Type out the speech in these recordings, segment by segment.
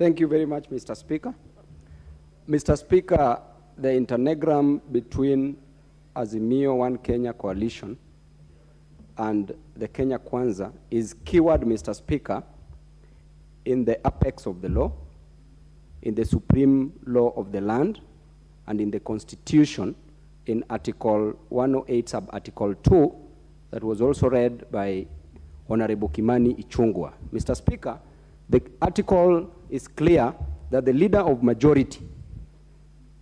Thank you very much, Mr. Speaker. Mr. Speaker, the internegram between Azimio One Kenya coalition and the Kenya Kwanza is keyword, Mr. Speaker, in the apex of the law, in the supreme law of the land, and in the Constitution in Article 108 sub-Article 2 that was also read by Honorable Kimani Ichung'wah. Mr. Speaker, the article is clear that the leader of majority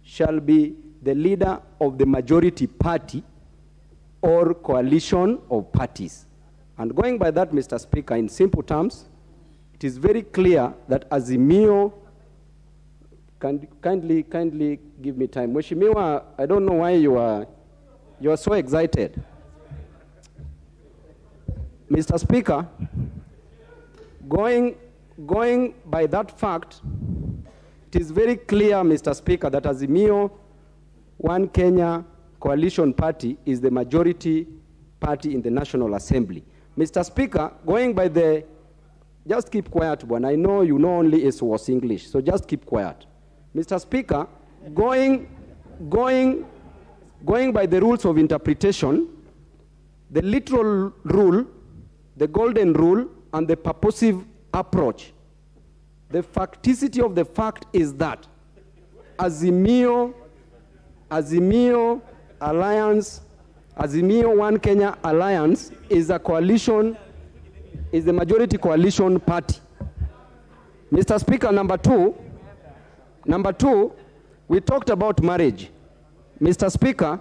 shall be the leader of the majority party or coalition of parties. And going by that, Mr. Speaker, in simple terms, it is very clear that Azimio, kindly give me time. Mheshimiwa, I don't know why you are so excited. Mr. Speaker, going by that fact, it is very clear, Mr. Speaker, that Azimio One Kenya coalition party is the majority party in the National Assembly. Mr. Speaker, going by the, just keep quiet, one. I know you know only was English, so just keep quiet. Mr. Speaker, going by the rules of interpretation, the literal rule, the golden rule, and the purposive approach, the facticity of the fact is that Azimio Alliance, Azimio One Kenya Alliance is a coalition, is the majority coalition party. Mr. Speaker, number two, we talked about marriage. Mr. Speaker,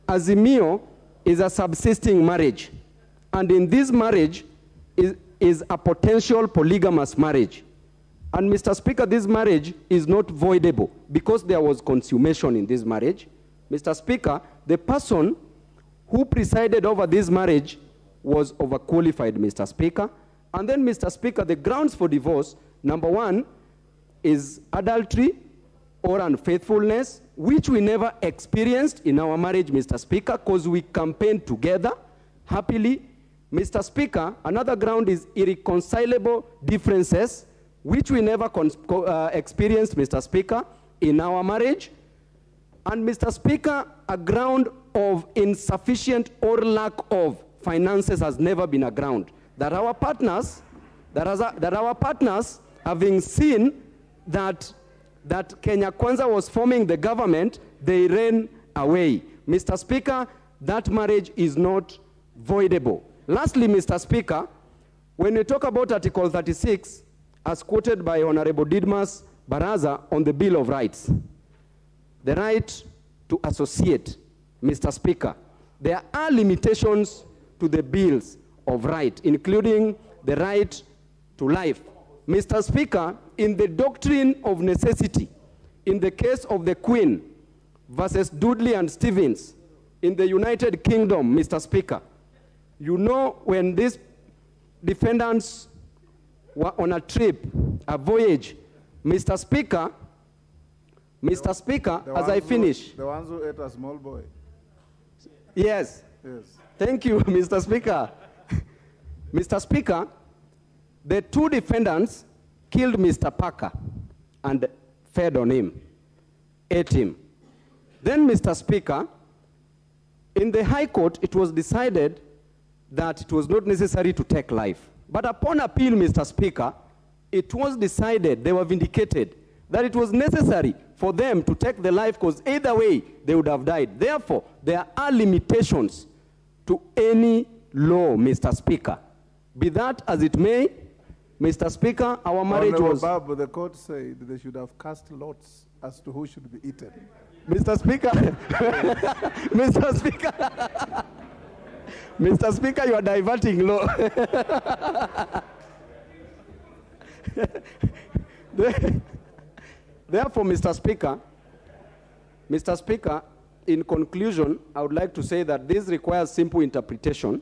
Azimio is a subsisting marriage. And in this marriage is a potential polygamous marriage. And Mr. Speaker, this marriage is not voidable because there was consummation in this marriage. Mr. Speaker, the person who presided over this marriage was overqualified, Mr. Speaker. And then, Mr. Speaker, the grounds for divorce, number one, is adultery or unfaithfulness, which we never experienced in our marriage, Mr. Speaker, because we campaigned together happily. Mr. Speaker, another ground is irreconcilable differences, which we never experienced, Mr. Speaker, in our marriage. And Mr. Speaker, a ground of insufficient or lack of finances has never been a ground. That our partners, having seen that Kenya Kwanza was forming the government, they ran away. Mr. Speaker, that marriage is not voidable. Lastly, Mr. Speaker, when we talk about Article 36, as quoted by Honorable Didmas Baraza on the Bill of Rights, the right to associate, Mr. Speaker, there are limitations to the bills of right, including the right to life. Mr. Speaker, in the doctrine of necessity, in the case of the Queen versus Dudley and Stevens in the United Kingdom, Mr. Speaker, you know when these defendants were on a trip, a voyage, Mr. Speaker, as I finish. The ones who ate a small boy. Yes. Yes. Thank you, Mr. Speaker. Mr. Speaker, the two defendants killed Mr. Parker and fed on him, ate him. Then, Mr. Speaker, in the High Court, it was decided that it was not necessary to take life. But upon appeal, Mr. Speaker, it was decided, they were vindicated, that it was necessary for them to take the life because either way, they would have died. Therefore, there are limitations to any law, Mr. Speaker. Be that as it may, Mr. Speaker, our marriage was... Babu, the court said they should have cast lots as to who should be eaten. Mr. Speaker, Mr. Speaker, Mr. Speaker, you are diverting law. Therefore, Mr. Speaker, in conclusion, I would like to say that this requires simple interpretation,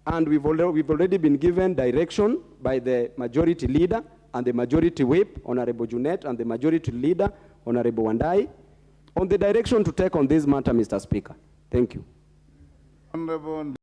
and we've already been given direction by the majority leader and the majority whip, Honorable Junet, and the majority leader, Honorable Wandai, on the direction to take on this matter, Mr. Speaker. Thank you. Honorable